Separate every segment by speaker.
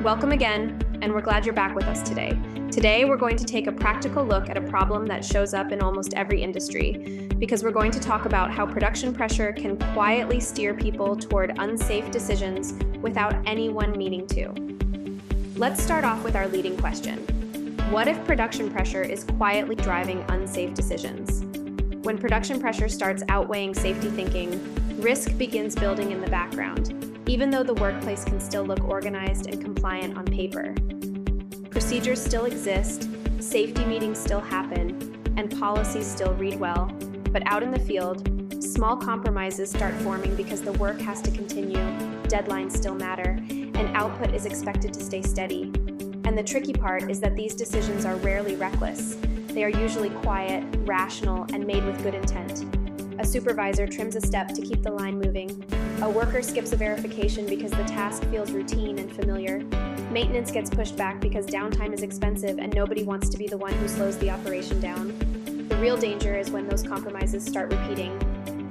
Speaker 1: Welcome again, and we're glad you're back with us today. Today, we're going to take a practical look at a problem that shows up in almost every industry, because we're going to talk about how production pressure can quietly steer people toward unsafe decisions without anyone meaning to. Let's start off with our leading question. What if production pressure is quietly driving unsafe decisions? When production pressure starts outweighing safety thinking, risk begins building in the background, even though the workplace can still look organized and compliant on paper. Procedures still exist, safety meetings still happen, and policies still read well, but out in the field, small compromises start forming because the work has to continue, deadlines still matter, and output is expected to stay steady. And the tricky part is that these decisions are rarely reckless. They are usually quiet, rational, and made with good intent. A supervisor trims a step to keep the line moving. A worker skips a verification because the task feels routine and familiar. Maintenance gets pushed back because downtime is expensive and nobody wants to be the one who slows the operation down. The real danger is when those compromises start repeating,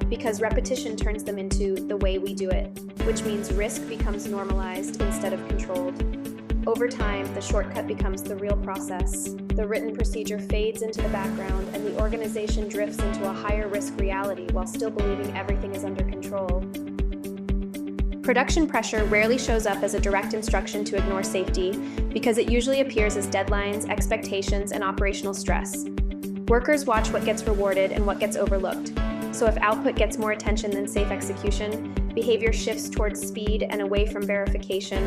Speaker 1: because repetition turns them into the way we do it, which means risk becomes normalized instead of controlled. Over time, the shortcut becomes the real process. The written procedure fades into the background, and the organization drifts into a higher risk reality while still believing everything is under control. Production pressure rarely shows up as a direct instruction to ignore safety because it usually appears as deadlines, expectations, and operational stress. Workers watch what gets rewarded and what gets overlooked. So if output gets more attention than safe execution, behavior shifts towards speed and away from verification.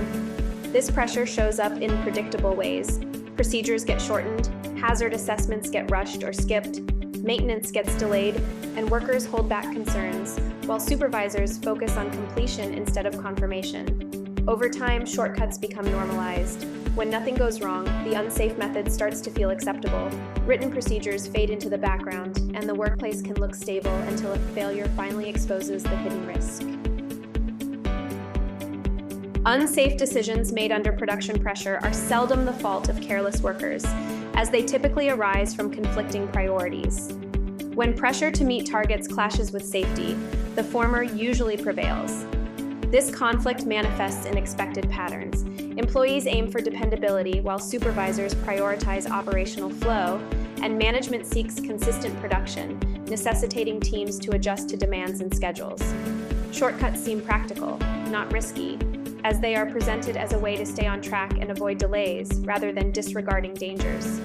Speaker 1: This pressure shows up in predictable ways. Procedures get shortened, hazard assessments get rushed or skipped, maintenance gets delayed, and workers hold back concerns, while supervisors focus on completion instead of confirmation. Over time, shortcuts become normalized. When nothing goes wrong, the unsafe method starts to feel acceptable. Written procedures fade into the background, and the workplace can look stable until a failure finally exposes the hidden risk. Unsafe decisions made under production pressure are seldom the fault of careless workers, as they typically arise from conflicting priorities. When pressure to meet targets clashes with safety, the former usually prevails. This conflict manifests in expected patterns. Employees aim for dependability while supervisors prioritize operational flow, and management seeks consistent production, necessitating teams to adjust to demands and schedules. Shortcuts seem practical, not risky, as they are presented as a way to stay on track and avoid delays rather than disregarding dangers.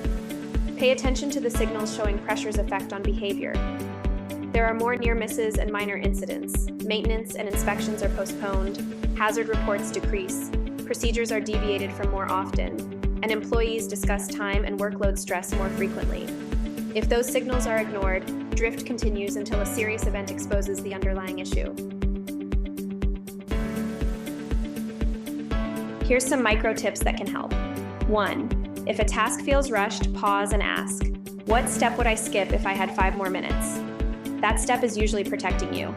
Speaker 1: Pay attention to the signals showing pressure's effect on behavior. There are more near misses and minor incidents. Maintenance and inspections are postponed, hazard reports decrease, procedures are deviated from more often, and employees discuss time and workload stress more frequently. If those signals are ignored, drift continues until a serious event exposes the underlying issue. Here's some micro tips that can help. 1. If a task feels rushed, pause and ask, what step would I skip if I had 5 more minutes? That step is usually protecting you.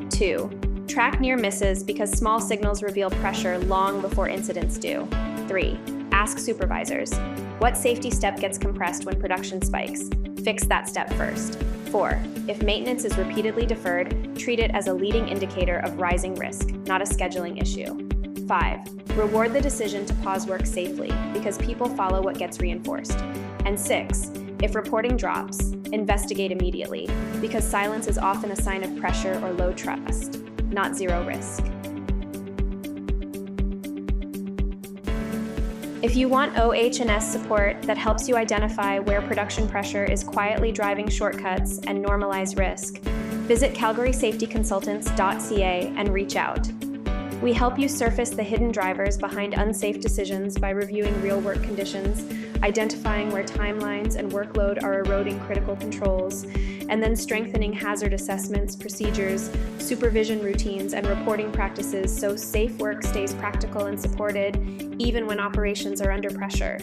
Speaker 1: 2. Track near misses because small signals reveal pressure long before incidents do. 3. Ask supervisors, what safety step gets compressed when production spikes? Fix that step first. 4. If maintenance is repeatedly deferred, treat it as a leading indicator of rising risk, not a scheduling issue. 5. Reward the decision to pause work safely because people follow what gets reinforced. And 6. If reporting drops, investigate immediately because silence is often a sign of pressure or low trust, not zero risk. If you want OH&S support that helps you identify where production pressure is quietly driving shortcuts and normalize risk, visit calgarysafetyconsultants.ca and reach out. We help you surface the hidden drivers behind unsafe decisions by reviewing real work conditions, identifying where timelines and workload are eroding critical controls, and then strengthening hazard assessments, procedures, supervision routines, and reporting practices so safe work stays practical and supported even when operations are under pressure.